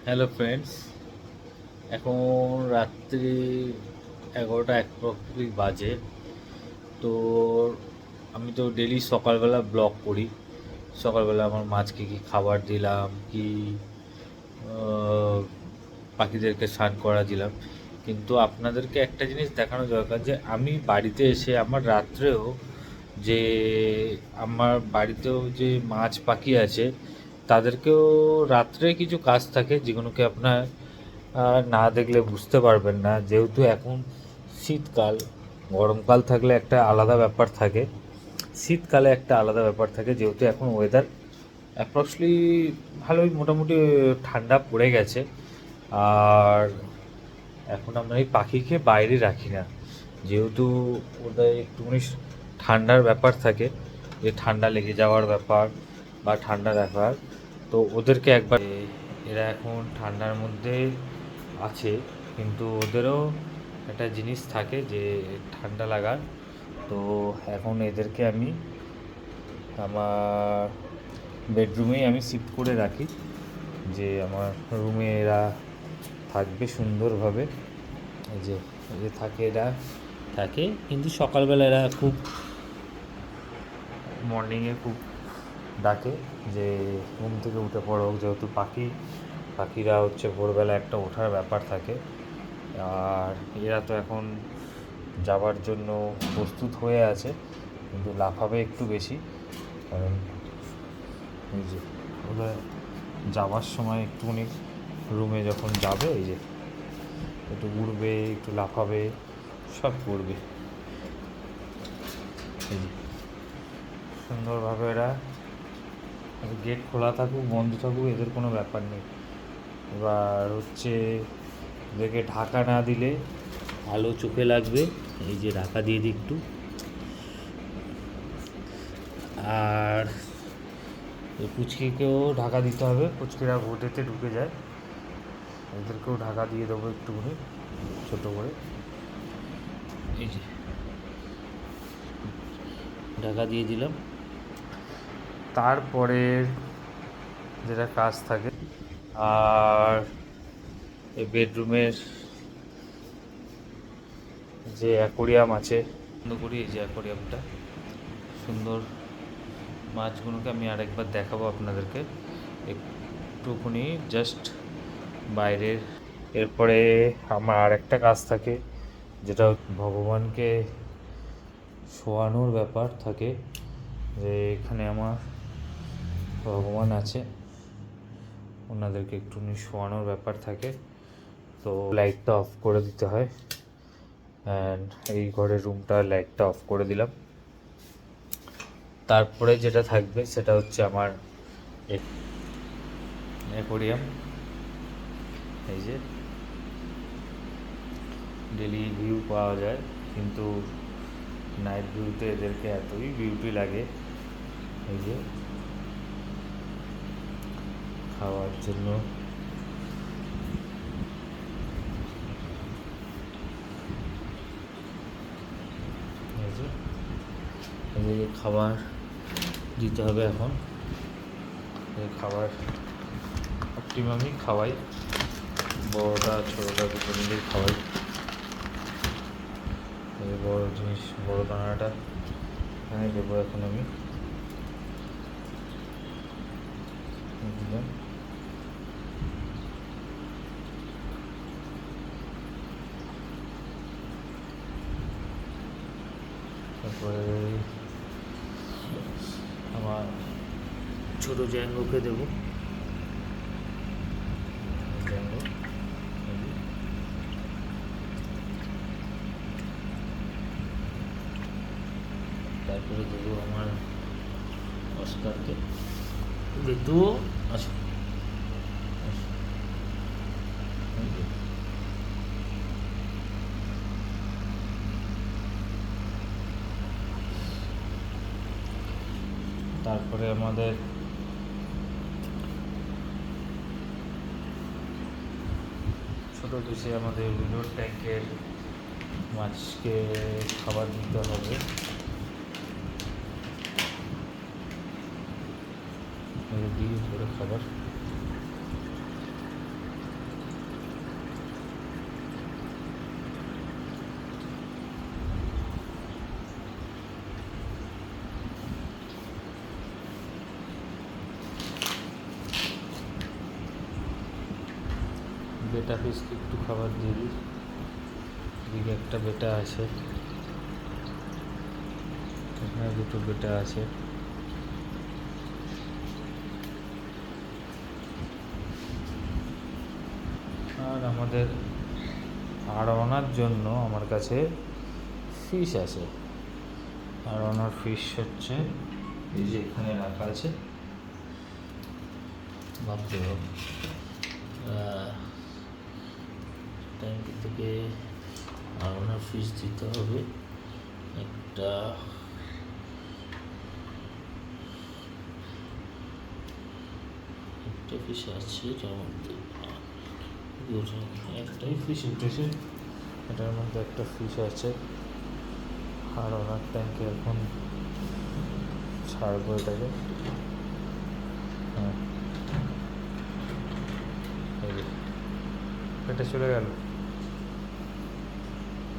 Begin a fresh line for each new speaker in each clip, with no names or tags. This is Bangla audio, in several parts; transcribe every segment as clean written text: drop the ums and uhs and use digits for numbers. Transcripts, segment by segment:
হ্যালো ফ্রেন্ডস, এখন রাত্রি 11টা অ্যাপ্রক্সিমেটলি বাজে। তো আমি তো ডেলি সকালবেলা ব্লগ করি। সকালবেলা আমার মাছকে কী খাবার দিলাম, কি আহ, পাখিদেরকে স্নান করা দিলাম। কিন্তু আপনাদেরকে একটা জিনিস দেখানো দরকার যে আমি বাড়িতে এসে আমার রাত্রেও যে আমার বাড়িতেও যে মাছ পাখি আছে তাদেরকেও রাত্রে কিছু কাজ থাকে যেগুলোকে আপনার না দেখলে বুঝতে পারবেন না। যেহেতু এখন শীতকাল, গরমকাল থাকলে একটা আলাদা ব্যাপার থাকে, শীতকালে একটা আলাদা ব্যাপার থাকে। যেহেতু এখন ওয়েদার অ্যাপ্রক্সলি ভালোই মোটামুটি ঠান্ডা পড়ে গেছে। আর এখন আমরা এই পাখিকে বাইরে রাখি না, যেহেতু ওদের একটুখানি ঠান্ডার ব্যাপার থাকে, যে ঠান্ডা লেগে যাওয়ার ব্যাপার বা ঠান্ডা ব্যাপার। তো ওদেরকে একবার, এরা এখন ঠান্ডার মধ্যে আছে, কিন্তু ওদেরও একটা জিনিস থাকে যে ঠান্ডা লাগার। তো এখন এদেরকে আমি আমার বেডরুমেই আমি শিফট করে রাখি, যে আমার রুমে এরা থাকবে সুন্দরভাবে। এই যে এই যে থাকে, এরা থাকে, কিন্তু সকালবেলা এরা খুব মর্নিংয়ে খুব ডাকে যে ঘুম থেকে উঠে পড়ো, যেহেতু পাখিরা হচ্ছে ভোরবেলা একটা ওঠার ব্যাপার থাকে। আর এরা তো এখন যাওয়ার জন্য প্রস্তুত হয়ে আছে, কিন্তু লাফাবে একটু বেশি, কারণ এই যে ওরা যাওয়ার সময় একটুখানি রুমে যখন যাবে, এই যে একটু উড়বে, একটু লাফাবে, সব করবে। এই যে সুন্দরভাবে এরা, গেট খোলা থাকুক বন্ধ থাকুক এদের কোনো ব্যাপার নেই। এবার হচ্ছে এদেরকে ঢাকা না দিলে আলো চোখে লাগবে। এই যে ঢাকা দিয়ে দিই একটু। আর এই পুচকিকেও ঢাকা দিতে হবে, পুচকিরা ঘুঁটেতে ঢুকে যায়, এদেরকেও ঢাকা দিয়ে দেবো একটুখানি ছোটো করে। এই যে ঢাকা দিয়ে দিলাম। তারপরে যেটা কাজ থাকে, আর এই বেডরুমের যে অ্যাকোরিয়াম আছে বন্ধ করি। এই যে অ্যাকোরিয়ামটা সুন্দর, মাছগুলোকে আমি আরেকবার দেখাবো আপনাদেরকে একটুখানি জাস্ট বাইরের। এরপরে আমার আরেকটা কাজ থাকে, যেটা ভগবানকে শোয়ানোর ব্যাপার থাকে, যে এখানে আমার ভগবান আছে, ওনাদেরকে একটুখানি শোয়ানোর ব্যাপার থাকে। তো লাইটটা অফ করে দিতে হয়, অ্যান্ড এই ঘরের রুমটা লাইটটা অফ করে দিলাম। তারপরে যেটা থাকবে সেটা হচ্ছে আমার অ্যাকোরিয়াম। এই যে ডেলি ভিউ পাওয়া যায়, কিন্তু নাইট ভিউতে এদেরকে এতই বিউটি লাগে। এই যে খাওয়ার জন্য এই যে এদেরকে খাবার দিতে হবে এখন। এই খাবার অপটিমামই খাওয়াই, বড়োটা ছোটোটা দুটো মিলেই খাওয়াই। এই বড়ো জিনিস, বড়ো দানাটা এখানে দেবো এখন আমি দিলাম। তারপরে আমার ছোটো জ্যাঙ্গোকে দেবো, জ্যাঙ্গো। তারপরে দেবো আমার অস্কারকে, দেখু আচ্ছা। তারপরে আমাদের ছোটো ডিশে আমাদের উইডোর ট্যাঙ্কের মাছকে খাবার দিতে হবে। দিয়ে করে খাবার বেটা ফিশকে একটু খাবার দিয়ে দিই। এদিকে একটা বেটা আছে, এখানে দুটো বেটা আছে। আর আমাদের আড়ানোর জন্য আমার কাছে ফিশ আছে। আড়ানোর ফিশ হচ্ছে এই যে এখানে রাখা আছে। ভাবতে হবে ট্যাঙ্কি থেকে আড়ানোর ফিশ দিতে হবে। একটা ফিশ আছে, এটার মধ্যে একটাই ফিশ উঠেছে, এটার মধ্যে একটা ফিশ আছে। আর ওনার ট্যাঙ্কে এখন ছাড়বো এটাকে। হ্যাঁ, এটা চলে গেল,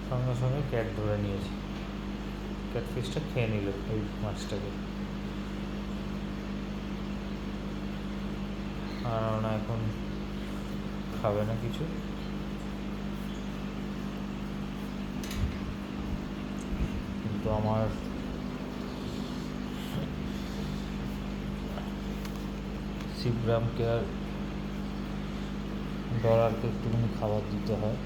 সঙ্গে সঙ্গে ক্যাট ধরে নিয়েছে। ক্যাট ফিশটা খেয়ে নিল ওই মাছটাকে। আর ওনা এখন খাবে না কিছু। কিন্তু আমার শিবরামকে আর ডলারকে একটুখানি খাবার দিতে হয়।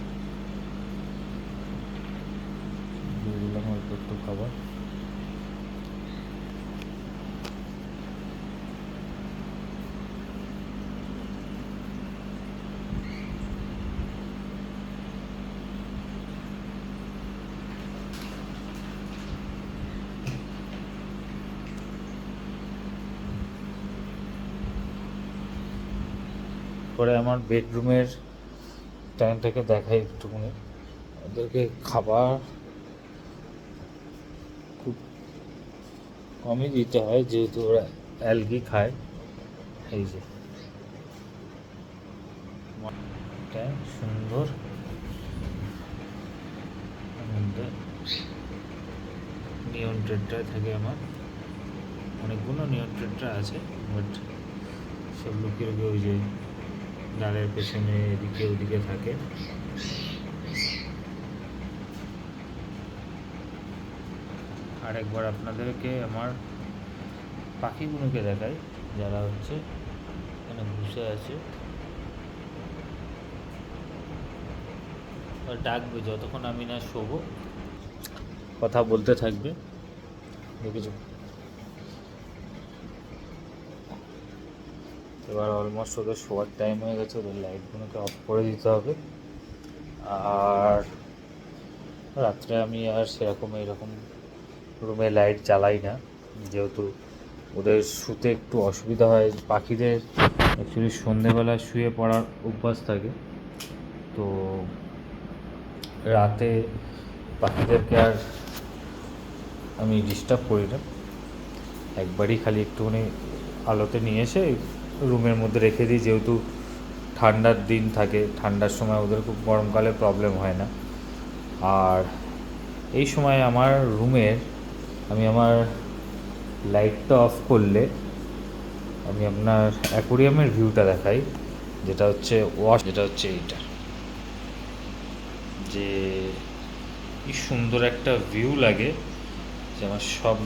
দিয়ে দিলাম অল্প একটু খাবার। পরে আমার বেডরুমের ট্যাঙ্কটাকে দেখাই একটুখানি। ওদেরকে খাবার খুব কমই দিতে হয়, যেহেতু ওরা অ্যালগি খায়। এই যে ট্যাঙ্ক সুন্দর, নিয়ন ট্রেডটা থাকে আমার। অনেকগুলো নিয়ন ট্রেডটা আছে, বাট সব লুকিয়ে লুকিয়ে ওই যে ডালের পেছনে এদিকে ওদিকে থাকে। আর একবার আপনাদেরকে আমার পাখিগুলোকে দেখাই, যারা হচ্ছে এখানে বসে আছে। ডাকবে যতক্ষণ আমি না শোবো, কথা বলতে থাকবে। দেখেছো, এবার অলমোস্ট ওদের শোয়ার টাইম হয়ে গেছে, ওদের লাইটগুলোকে অফ করে দিতে হবে। আর রাত্রে আমি আর সেরকম এইরকম রুমে লাইট জ্বালাই না, যেহেতু ওদের শুতে একটু অসুবিধা হয়। পাখিদের অ্যাকচুয়ালি সন্ধেবেলা শুয়ে পড়ার অভ্যাস থাকে, তো রাতে পাখিদেরকে আর আমি ডিস্টার্ব করি না। একবারই খালি একটুখানি আলোতে নিয়ে এসে রুমের মধ্যে রেখে দিই, যেহেতু ঠান্ডার দিন থাকে, ঠান্ডার সময় ওদের খুব গরমকালে প্রবলেম হয় না। আর এই সময় আমার রুমের আমি আমার লাইটটা অফ করলে আমি আপনার অ্যাকোরিয়ামের ভিউটা দেখাই, যেটা হচ্ছে এইটা, যে কি সুন্দর একটা ভিউ লাগে। যে আমার সব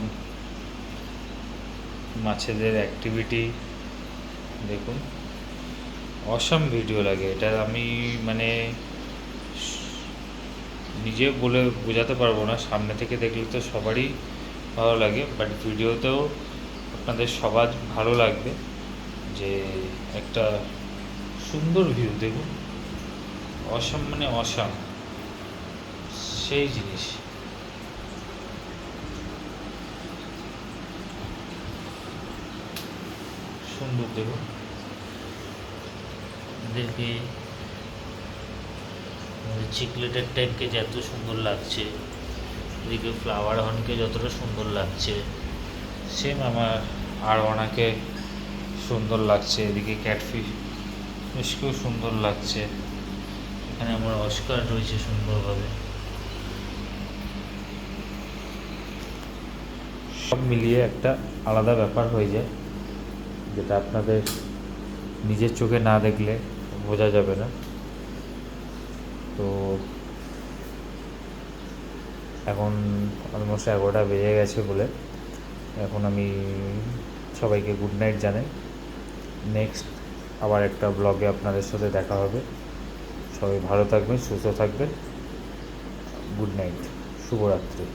মাছেদের অ্যাক্টিভিটি দেখুন, অসাম ভিডিও লাগে এটা। আমি মানে নিজে বলে বোঝাতে পারবো না, সামনে থেকে দেখলে তো সবারই ভালো লাগে, বাট ভিডিওতেও আপনাদের সবার ভালো লাগবে। যে একটা সুন্দর ভিউ দেখুন, অসাম মানে অসাম, সেই জিনিস। সুন্দর দেখুন, এদেরকে চিকলেটের ট্যাঙ্কে যত সুন্দর লাগছে, এদিকে ফ্লাওয়ার হর্নকে যতটা সুন্দর লাগছে, সেম আমার আরওয়ানাকে সুন্দর লাগছে। এদিকে ক্যাটফিশকেও সুন্দর লাগছে। এখানে আমার অস্কার রয়েছে সুন্দরভাবে। সব মিলিয়ে একটা আলাদা ব্যাপার হয়ে যায়, যেটা আপনাদের নিজের চোখে না দেখলে বোঝা যাবে না। তো এখন অলমোস্ট 11টা বেজে গেছে বলে এখন আমি সবাইকে গুড নাইট জানাই। নেক্সট আবার একটা ব্লগে আপনাদের সাথে দেখা হবে। সবাই ভালো থাকবেন, সুস্থ থাকবেন। গুড নাইট, শুভরাত্রি।